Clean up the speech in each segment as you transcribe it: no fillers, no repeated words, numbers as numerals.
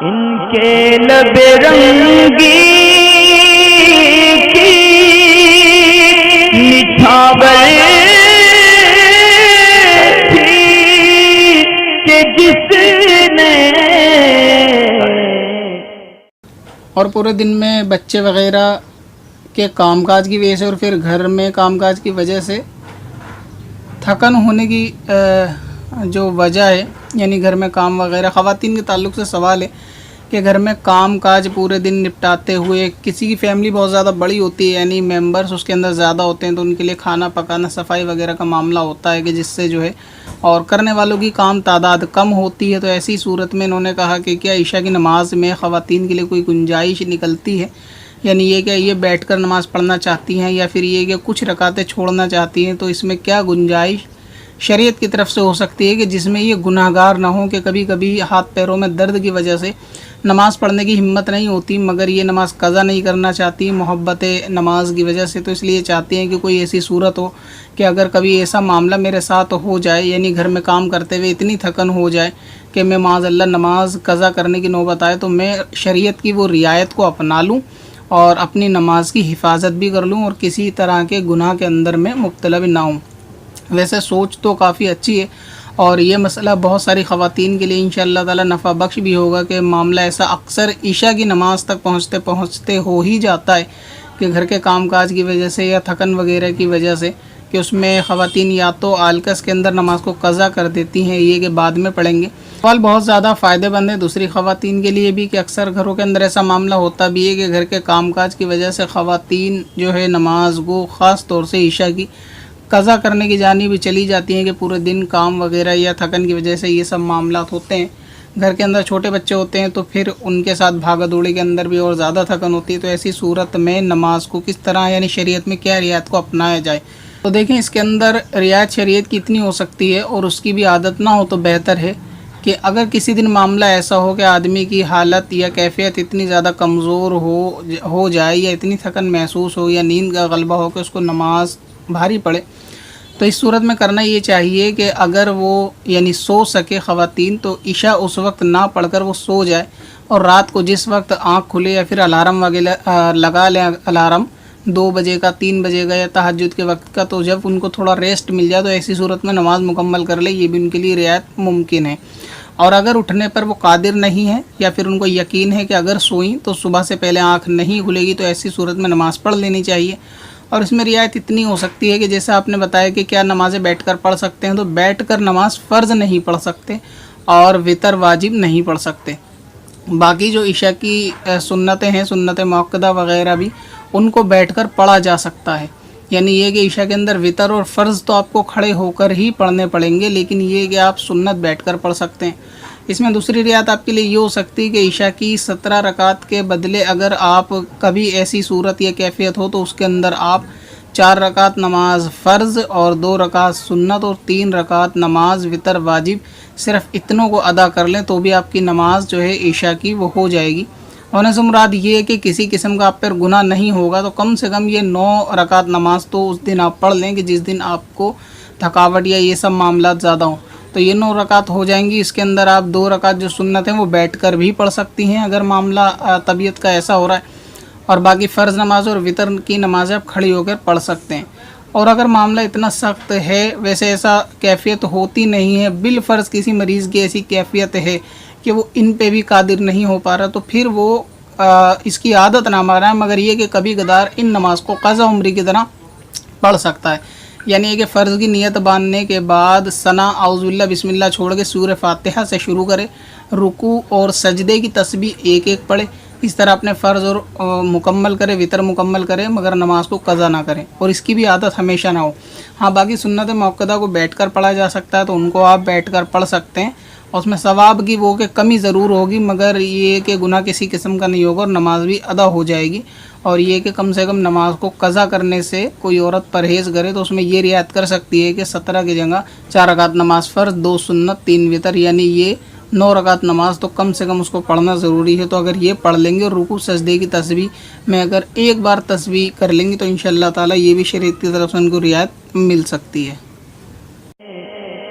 ان کے لب رنگی کی نچھاور تھی کہ جس نے اور پورے دن میں بچے وغیرہ کے کام کاج کی وجہ سے اور پھر گھر میں کام کاج کی وجہ سے تھکن ہونے کی جو وجہ ہے، یعنی گھر میں کام وغیرہ خواتین کے تعلق سے سوال ہے کہ گھر میں کام کاج پورے دن نپٹاتے ہوئے کسی کی فیملی بہت زیادہ بڑی ہوتی ہے، یعنی ممبرس اس کے اندر زیادہ ہوتے ہیں، تو ان کے لیے کھانا پکانا صفائی وغیرہ کا معاملہ ہوتا ہے کہ جس سے جو ہے اور کرنے والوں کی کام تعداد کم ہوتی ہے۔ تو ایسی صورت میں انہوں نے کہا کہ کیا عشاء کی نماز میں خواتین کے لیے کوئی گنجائش نکلتی ہے، یعنی یہ کہ یہ بیٹھ کر نماز پڑھنا چاہتی ہیں یا پھر یہ کہ کچھ رکعتیں چھوڑنا چاہتی ہیں، تو اس میں کیا گنجائش شریعت کی طرف سے ہو سکتی ہے کہ جس میں یہ گناہ گار نہ ہوں کہ کبھی کبھی ہاتھ پیروں میں درد کی وجہ سے نماز پڑھنے کی ہمت نہیں ہوتی، مگر یہ نماز قضا نہیں کرنا چاہتی محبت نماز کی وجہ سے، تو اس لیے چاہتی ہیں کہ کوئی ایسی صورت ہو کہ اگر کبھی ایسا معاملہ میرے ساتھ ہو جائے، یعنی گھر میں کام کرتے ہوئے اتنی تھکن ہو جائے کہ میں معاذ اللہ نماز قضا کرنے کی نوبت آئے، تو میں شریعت کی وہ رعایت کو اپنا لوں اور اپنی نماز کی حفاظت بھی کر لوں اور کسی طرح کے گناہ کے اندر میں مبتلا بھی نہ ہوں۔ ویسے سوچ تو کافی اچھی ہے اور یہ مسئلہ بہت ساری خواتین کے لیے انشاءاللہ تعالی نفع بخش بھی ہوگا کہ معاملہ ایسا اکثر عشاء کی نماز تک پہنچتے ہو ہی جاتا ہے کہ گھر کے کام کاج کی وجہ سے یا تھکن وغیرہ کی وجہ سے کہ اس میں خواتین یا تو آلکس کے اندر نماز کو قضا کر دیتی ہیں، یہ کہ بعد میں پڑھیں گے۔ سوال بہت زیادہ فائدہ مند ہے دوسری خواتین کے لیے بھی کہ اکثر گھروں کے اندر ایسا معاملہ ہوتا بھی ہے کہ گھر کے کام کاج کی وجہ سے خواتین جو ہے نماز کو خاص طور سے عشاء کی قضا کرنے کی جانب بھی چلی جاتی ہیں کہ پورے دن کام وغیرہ یا تھکن کی وجہ سے یہ سب معاملات ہوتے ہیں۔ گھر کے اندر چھوٹے بچے ہوتے ہیں تو پھر ان کے ساتھ بھاگا دوڑی کے اندر بھی اور زیادہ تھکن ہوتی ہے، تو ایسی صورت میں نماز کو کس طرح یعنی شریعت میں کیا رعایت کو اپنایا جائے؟ تو دیکھیں اس کے اندر رعایت شریعت کی اتنی ہو سکتی ہے اور اس کی بھی عادت نہ ہو تو بہتر ہے کہ اگر کسی دن معاملہ ایسا ہو کہ آدمی کی حالت یا کیفیت اتنی زیادہ کمزور ہو جائے یا اتنی تھکن محسوس ہو یا نیند کا غلبہ ہو کہ اس کو نماز بھاری پڑے، تو اس صورت میں کرنا یہ چاہیے کہ اگر وہ یعنی سو سکے خواتین تو عشاء اس وقت نہ پڑھ کر وہ سو جائے اور رات کو جس وقت آنکھ کھلے یا پھر الارم وغیرہ لگا لیں، الارم 2 بجے کا 3 بجے کا یا تہجد کے وقت کا، تو جب ان کو تھوڑا ریسٹ مل جائے تو ایسی صورت میں نماز مکمل کر لے، یہ بھی ان کے لیے رعایت ممکن ہے۔ اور اگر اٹھنے پر وہ قادر نہیں ہے یا پھر ان کو یقین ہے کہ اگر سوئیں تو صبح سے پہلے آنکھ نہیں کھلے گی، تو ایسی صورت میں نماز پڑھ لینی چاہیے۔ اور اس میں رعایت اتنی ہو سکتی ہے کہ جیسے آپ نے بتایا کہ کیا نمازیں بیٹھ کر پڑھ سکتے ہیں، تو بیٹھ کر نماز فرض نہیں پڑھ سکتے اور وتر واجب نہیں پڑھ سکتے۔ باقی جو عشاء کی سنتیں ہیں، سنت موقدہ وغیرہ بھی ان کو بیٹھ کر پڑھا جا سکتا ہے، یعنی یہ کہ عشاء کے اندر وتر اور فرض تو آپ کو کھڑے ہو کر ہی پڑھنے پڑیں گے، لیکن یہ کہ آپ سنت بیٹھ کر پڑھ سکتے ہیں۔ اس میں دوسری رعایت آپ کے لیے یہ ہو سکتی ہے کہ عشاء کی 17 رکعت کے بدلے اگر آپ کبھی ایسی صورت یا کیفیت ہو تو اس کے اندر آپ 4 رکعت نماز فرض اور 2 رکعت سنت اور 3 رکعت نماز وتر واجب صرف اتنوں کو ادا کر لیں، تو بھی آپ کی نماز جو ہے عشاء کی وہ ہو جائے گی۔ ہونے سے مراد یہ ہے کہ کسی قسم کا آپ پر گناہ نہیں ہوگا، تو کم سے کم یہ 9 رکعت نماز تو اس دن آپ پڑھ لیں کہ جس دن آپ کو تھکاوٹ یا یہ سب معاملات زیادہ ہوں، تو یہ 9 رکعت ہو جائیں گی۔ اس کے اندر آپ 2 رکعت جو سنت ہیں وہ بیٹھ کر بھی پڑھ سکتی ہیں اگر معاملہ طبیعت کا ایسا ہو رہا ہے، اور باقی فرض نماز اور وتر کی نمازیں آپ کھڑی ہو کر پڑھ سکتے ہیں۔ اور اگر معاملہ اتنا سخت ہے، ویسے ایسا کیفیت ہوتی نہیں ہے، بالفرض کسی مریض کی ایسی کیفیت ہے کہ وہ ان پہ بھی قادر نہیں ہو پا رہا، تو پھر وہ اس کی عادت نہ مانا ہے، مگر یہ کہ کبھی کبھار ان نماز کو قضا عمری کی طرح پڑھ سکتا ہے، یعنی کہ فرض کی نیت باندھنے کے بعد ثنا اعوذ باللہ بسم اللہ چھوڑ کے سورہ فاتحہ سے شروع کرے، رکوع اور سجدے کی تسبیح ایک ایک پڑھے، اس طرح اپنے فرض اور مکمل کرے، وتر مکمل کرے، مگر نماز کو قضا نہ کرے اور اس کی بھی عادت ہمیشہ نہ ہو۔ ہاں باقی سنت موقدہ کو بیٹھ کر پڑھا جا سکتا ہے، تو ان کو آپ بیٹھ کر پڑھ سکتے ہیں، اور اس میں ثواب کی وہ کہ کمی ضرور ہوگی، مگر یہ کہ گناہ کسی قسم کا نہیں ہوگا اور نماز بھی ادا ہو جائے گی۔ اور یہ کہ کم سے کم نماز کو قضا کرنے سے کوئی عورت پرہیز کرے تو اس میں یہ رعایت کر سکتی ہے کہ 17 کی جگہ 4 رکعت نماز فرض، 2 سنت، 3 وتر، یعنی یہ 9 رکعت نماز تو کم سے کم اس کو پڑھنا ضروری ہے۔ تو اگر یہ پڑھ لیں گے اور رکوع سجدے کی تسبیح میں اگر ایک بار تسبیح کر لیں گے تو انشاءاللہ تعالی یہ بھی شریعت کی طرف سے ان کو رعایت مل سکتی ہے۔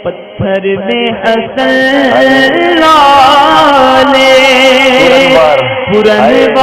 پتھر میں حسن لالے پورن